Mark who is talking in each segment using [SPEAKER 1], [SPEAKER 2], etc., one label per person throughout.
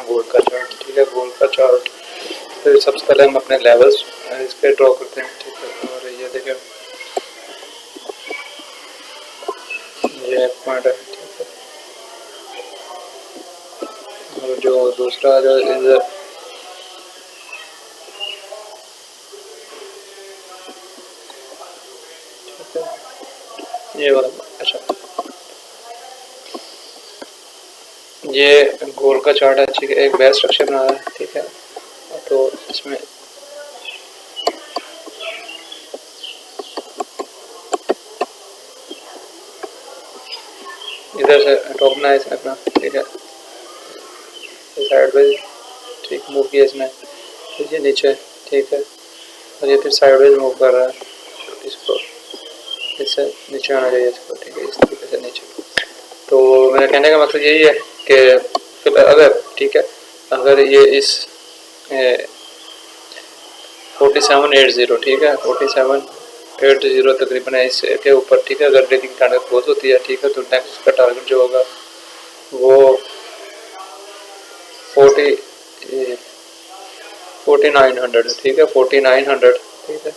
[SPEAKER 1] Gold का chart, ठीक है। गोल्ड का चार्ट फिर सबसे पहले हम अपने लेवल्स इसके ड्रॉ करते हैं, ठीक है। और ये देखें, ये एक पॉइंट है, ठीक है। और जो दूसरा जो इधर ये वाला, अच्छा ये गोल्ड का चार्ट है, ठीक है। एक बेस स्ट्रक्चर बना रहा है, ठीक है। तो इसमें इधर से टॉप बनाया इसने अपना, ठीक है। साइड वाइज ठीक मूव किया इसने, फिर ये नीचे, ठीक है। और ये फिर साइड वाइज मूव कर रहा है, इसको इससे नीचे आना चाहिए इसको, ठीक है। इस तरीके से नीचे। तो मेरा कहने का मकसद यही है कि फिर अगर, ठीक है, अगर ये इस 4780, ठीक है, 4780 तकरीबन है इसके ऊपर, ठीक है। अगर डेली की टारगेट क्लोज होती है, ठीक है, तो नेक्स्ट का टारगेट जो होगा वो 4900, ठीक है। 4900, ठीक है।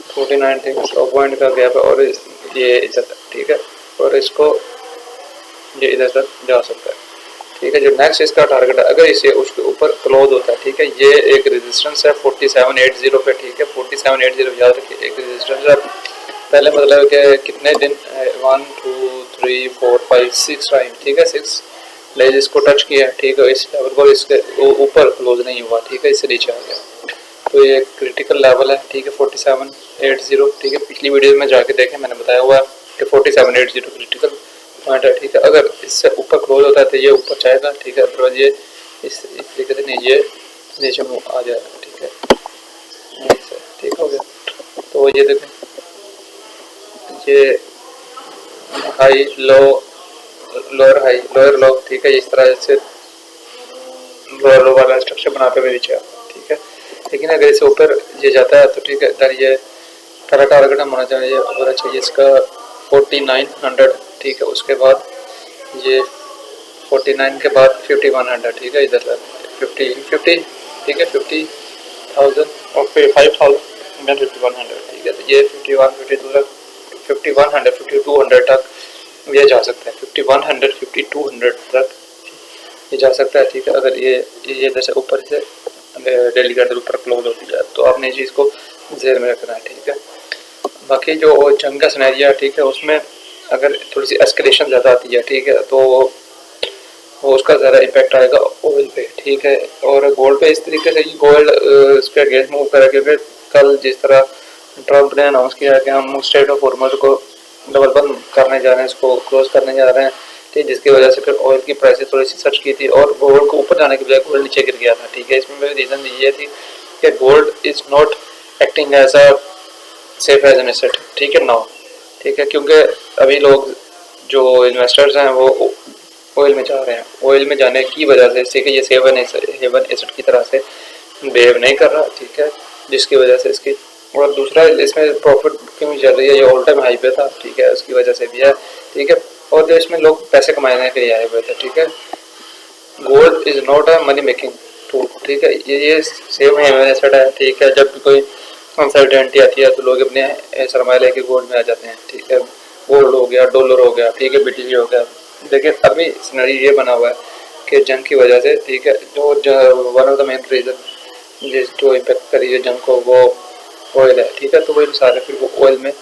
[SPEAKER 1] 49, ठीक है। 100 पॉइंट का गैप है और ये इधर तक, ठीक है। और इसको ये इधर तक जा सकता है, ठीक है। जो नेक्स्ट इसका टारगेट है, अगर इसे उसके ऊपर क्लोज होता है, ठीक है। ये एक रेजिस्टेंस है 4780 पे, ठीक है। 4780 याद रखिए, एक रेजिस्टेंस है। पहले मतलब कि कितने दिन, 1 2 3 4 5 6 टाइम, ठीक है। 6 लेज इसको टच किया, ठीक है। इस लेवल को इसके ऊपर क्लोज नहीं हुआ, ठीक है। इससे नीचे आ गया, तो ये क्रिटिकल लेवल है, ठीक है। 4780, ठीक है। पिछली वीडियो में जाके देखें, मैंने बताया हुआ है कि 4780 क्रिटिकल पॉइंट है, ठीक है। अगर इससे ऊपर क्लोज होता है तो ये ऊपर जाएगा, ठीक है। अदरवाइज ये इस तरीके से नहीं, ये नीचे मुँह आ जाएगा, ठीक है। ठीक हो गया। तो ये देखें, ये high low, lower high, lower लो, ठीक है। इस तरह से लोअर लो वाला स्ट्रक्चर बनाते हुए नीचे आता है, ठीक है। लेकिन अगर इसे ऊपर ये जाता है तो ठीक है, इधर ये पहला टारगेट हम होना चाहिए, होना चाहिए इसका 4900, ठीक है। उसके बाद ये 49 के बाद 5100, ठीक है। इधर 50, ठीक है। 50,000 और फिर 5000 देन 5100, ठीक है। तो ये 51 52 तक, 5100 5200 तक ये जा सकता है, 5100 5200 तक ये जा सकता है, ठीक है। अगर ये जैसे ऊपर से डेली का ऊपर क्लोज होती जाए तो आपने इस चीज़ को जेर में रखना है, ठीक है। बाकी जो जंग का सिनेरियो है, ठीक है, उसमें अगर थोड़ी सी एस्केलेशन ज़्यादा आती है, ठीक है, तो उसका ज़्यादा इम्पैक्ट आएगा ऑयल पे, ठीक है। और गोल्ड पे इस तरीके से गोल्ड इसके अगेंस्ट मूव करेगा, क्योंकि कल जिस तरह ट्रंप ने अनाउंस किया कि हम स्ट्रेट ऑफ हॉर्मज़ को डबल बंद करने जा रहे हैं, इसको क्लोज करने जा रहे हैं, ठीक, जिसकी वजह से फिर ऑयल की प्राइसेस थोड़ी सी सर्च की थी और गोल्ड को ऊपर जाने के बजाय गोल्ड नीचे गिर गया था, ठीक है। इसमें मेरी रीज़न ये थी कि gold is not acting as a safe as an asset, ठीक है, नाउ, ठीक है। क्योंकि अभी लोग जो इन्वेस्टर्स हैं वो ऑयल में जा रहे हैं, ऑयल में जाने की वजह से कि ये हेवन एसेट की तरह से बिहेव नहीं कर रहा, ठीक है, जिसकी वजह से इसकी, और दूसरा इसमें प्रॉफिट बुकिंग चल रही है, ये ऑल टाइम हाई पे था, ठीक है, उसकी वजह से भी है, ठीक है। और जो इसमें लोग पैसे कमाने के लिए आए हुए थे, ठीक है। Gold is not a money making tool, ठीक है। ये सेम हेवन एसेट है, ठीक है। जब भी कोई अनसर्टेनिटी आती है तो लोग अपने सरमाया लेके गोल्ड में आ जाते हैं, ठीक है। गोल्ड हो गया, डॉलर हो गया, ठीक है, बीटीसी हो गया। लेकिन अभी सिनेरियो ये बना हुआ है कि जंग की वजह से, ठीक है, जो one of the main reason जो इम्पेक्ट करी है जंग को वो ऑयल है, ठीक है। तो वही सारे फिर वो ऑयल में,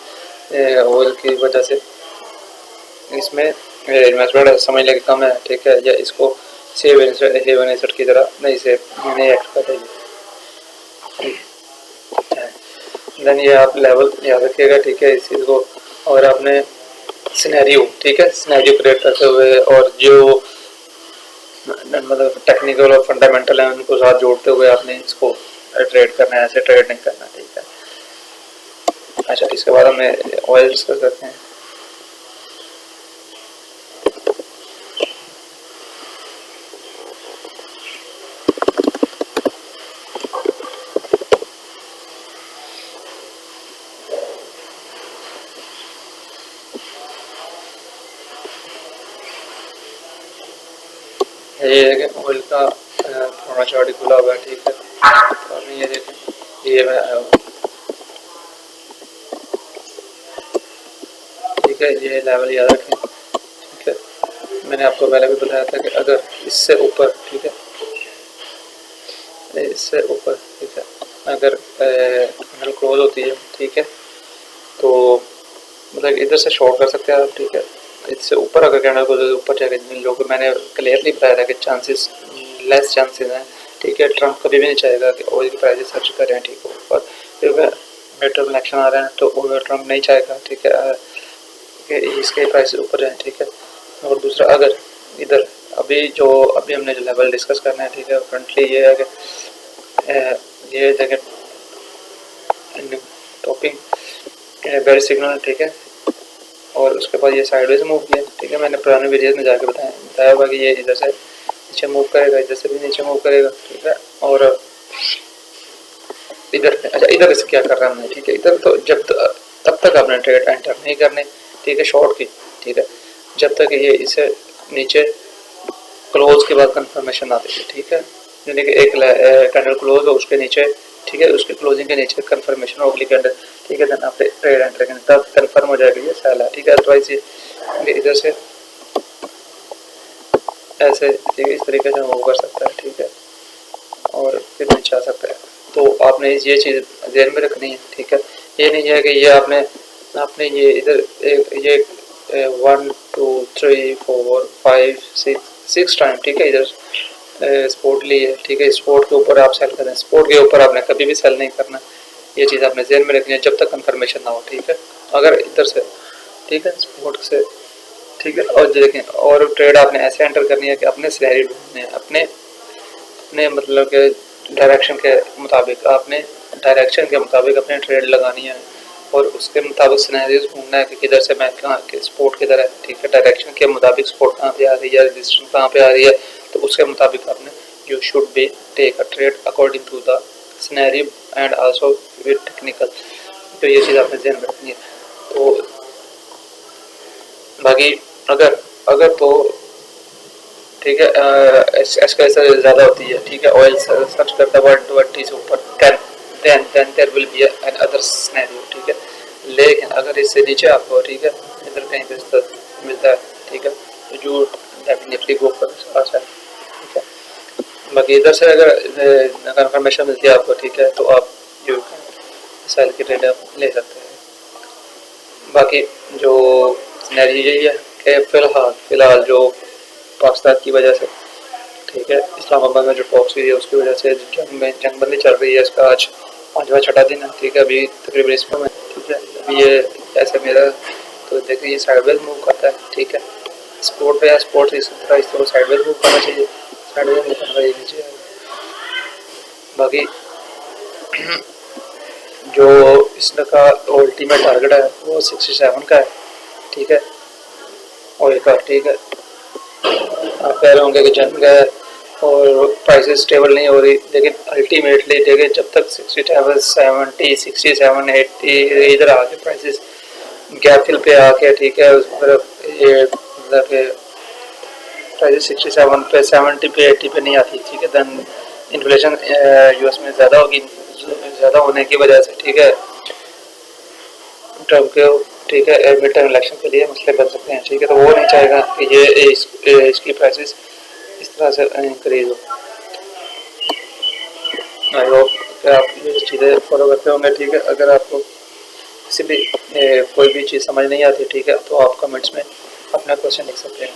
[SPEAKER 1] ऑयल की वजह से इसमें इन्वेस्टमेंट समझ लेके कम है, ठीक है, या इसको सेव हेवन एसेट की तरह नहीं एक्ट कर रही है। देन ये आप लेवल याद रखिएगा, ठीक है, इस चीज़ को। और आपने सिनेरियो, ठीक है, सिनेरियो क्रिएट करते हुए और जो मतलब टेक्निकल और फंडामेंटल है उनको साथ जोड़ते हुए आपने इसको ट्रेड करना है, ऐसे ट्रेड नहीं करना, ठीक है। अच्छा, इसके बाद हमें ऑयल डिस्कस करते हैं। ये देखें ऑयल का पुराना चार्ट खुला हुआ है, ठीक है। तो आपने ये देखें ये मैं आया हूँ, ठीक है। ये लेवल याद रखें, ठीक है। मैंने आपको पहले भी बताया था कि अगर इससे ऊपर, ठीक है, इससे ऊपर, ठीक है, अगर कैंडल क्लोज होती है, ठीक है, तो मतलब इधर से शॉर्ट कर सकते हैं आप, ठीक है। इससे ऊपर अगर कैंडल क्लोज ऊपर जाएगा, जिन लोगों को मैंने क्लियरली बताया था कि चांसेस लेस चांसेस हैं, ठीक है। ट्रम्प कभी भी नहीं चाहेगा कि ऑयल की प्राइसेस सर्च करें, ठीक है, ऊपर, क्योंकि मिड टर्म इलेक्शन आ रहे हैं, तो ट्रम्प नहीं चाहेगा, ठीक है, कि इसके प्राइसेस ऊपर जाएँ, ठीक है। और दूसरा, अगर इधर अभी हमने जो लेवल डिस्कस करना है, ठीक है, फ्रंटली ये है कि ये जगह टॉपिंग बेयर सिग्नल, ठीक है, और उसके बाद ये साइडवेज मूव किया, ठीक है। मैंने पुराने वीडियोस में जाके बताया होगा कि ये इधर से नीचे मूव करेगा, इधर से भी नीचे मूव करेगा, ठीक है। और इधर, अच्छा, इधर से क्या कर रहा है हमने, ठीक है। इधर तो तब तक आपने ट्रेड एंटर नहीं करने, ठीक है, शॉर्ट की, ठीक है, जब तक ये इसे नीचे क्लोज के बाद कंफर्मेशन आती है, ठीक है। यानी कि एक कैंडल क्लोज हो उसके नीचे, ठीक है, उसके क्लोजिंग के नीचे कंफर्मेशन होगी कैंडल, ठीक है, देन आप ट्रेड एंटर करेंगे, तब कंफर्म हो जाएगा ये सेल है, ठीक है। अदरवाइज ये इधर से ऐसे, ठीक है, इस तरीके से मूव कर सकता है, ठीक है, और फिर नीचे आ सकता है। तो आपने ये चीज़ ध्यान में रखनी है, ठीक है। ये नहीं है कि ये आपने ये इधर ये 1 2 3 4 5 6 टाइम, ठीक है, इधर स्पोर्ट ली है, ठीक है। स्पोर्ट के ऊपर आप सेल करें, स्पोर्ट के ऊपर आपने कभी भी सेल नहीं करना, ये चीज़ आपने ध्यान में रखनी है जब तक कंफर्मेशन ना हो, ठीक है। अगर इधर से, ठीक है, स्पोर्ट से, ठीक है, और देखें, और ट्रेड आपने ऐसे एंटर करनी है कि अपने सिनेरियो ढूंढने अपने अपने मतलब के डायरेक्शन के मुताबिक, आपने डायरेक्शन के मुताबिक अपने ट्रेड लगानी है, और उसके मुताबिक सिनेरियोस ढूंढना है कि किधर से मैं कहाँ के स्पोर्ट किधर है, ठीक है। डायरेक्शन के मुताबिक स्पोर्ट कहाँ पे आ रही है, रेजिस्टेंस कहाँ पे आ रही है, तो उसके मुताबिक आपने you should be take a trade according to the scenario and also with technical. तो ये चीज़ आपने ध्यान में रखनी है। तो बाकी अगर अगर तो ठीक है, एस्केलेशन ज़्यादा होती है, ठीक है, ऑयल सर्च करता है 120 से ऊपर, then there will be another scenario, ठीक है। लेकिन अगर इससे नीचे आपको, ठीक है, इधर कहीं पे मिलता है, ठीक है, तो यू डेफिनेटली गो फॉर अच्छा, ठीक है। बाकी इधर से अगर कंफर्मेशन मिलती है आपको, ठीक है, तो आप यू सेल की ट्रेड ले सकते हैं। बाकी जो सिनेरियो यही है कि फ़िलहाल जो पाकिस्तान की वजह से, ठीक है, इस्लामाबाद में जो टॉक्स हुई है उसकी वजह से जंगबंदी चल रही है, इसका आज 5वां छठा दिन है, ठीक है, अभी तकरीबन इसमें, ठीक है। अभी ये ऐसे मेरा तो देखिए ये साइडवेज मूव करता है, ठीक है। स्पोर्ट पे या स्पोर्ट इस तरह साइडवेज मूव करना चाहिए, साइडवेज मूव करना चाहिए नीचे। बाकी जो इसका अल्टीमेट टारगेट है वो 67 का है, ठीक है, ऑयल का, ठीक है। आप कह रहे होंगे कि जम गया और प्राइसेस स्टेबल नहीं हो रही, लेकिन अल्टीमेटली देखिए जब तक 67 70 67 80 इधर आके प्राइसेस गैप फिल पे आके, ठीक है, उस पर ये मतलब प्राइसेस 67 पे 70 पे 80 पे नहीं आती, ठीक है, देन इन्फ्लेशन यूएस में ज़्यादा होगी, ज़्यादा होने की वजह से, ठीक है, ट्रम्प के, ठीक है, मिड टर्म इलेक्शन के लिए मसले बन सकते हैं, ठीक है। तो वो नहीं चाहेगा कि इसकी प्राइसेस इस तरह से इंक्रीज हो। आई होप कि आप ये चीज़ें फॉलो करते होंगे, ठीक है। अगर आपको किसी भी कोई भी चीज़ समझ नहीं आती, ठीक है, तो आप कमेंट्स में अपना क्वेश्चन लिख सकते हैं।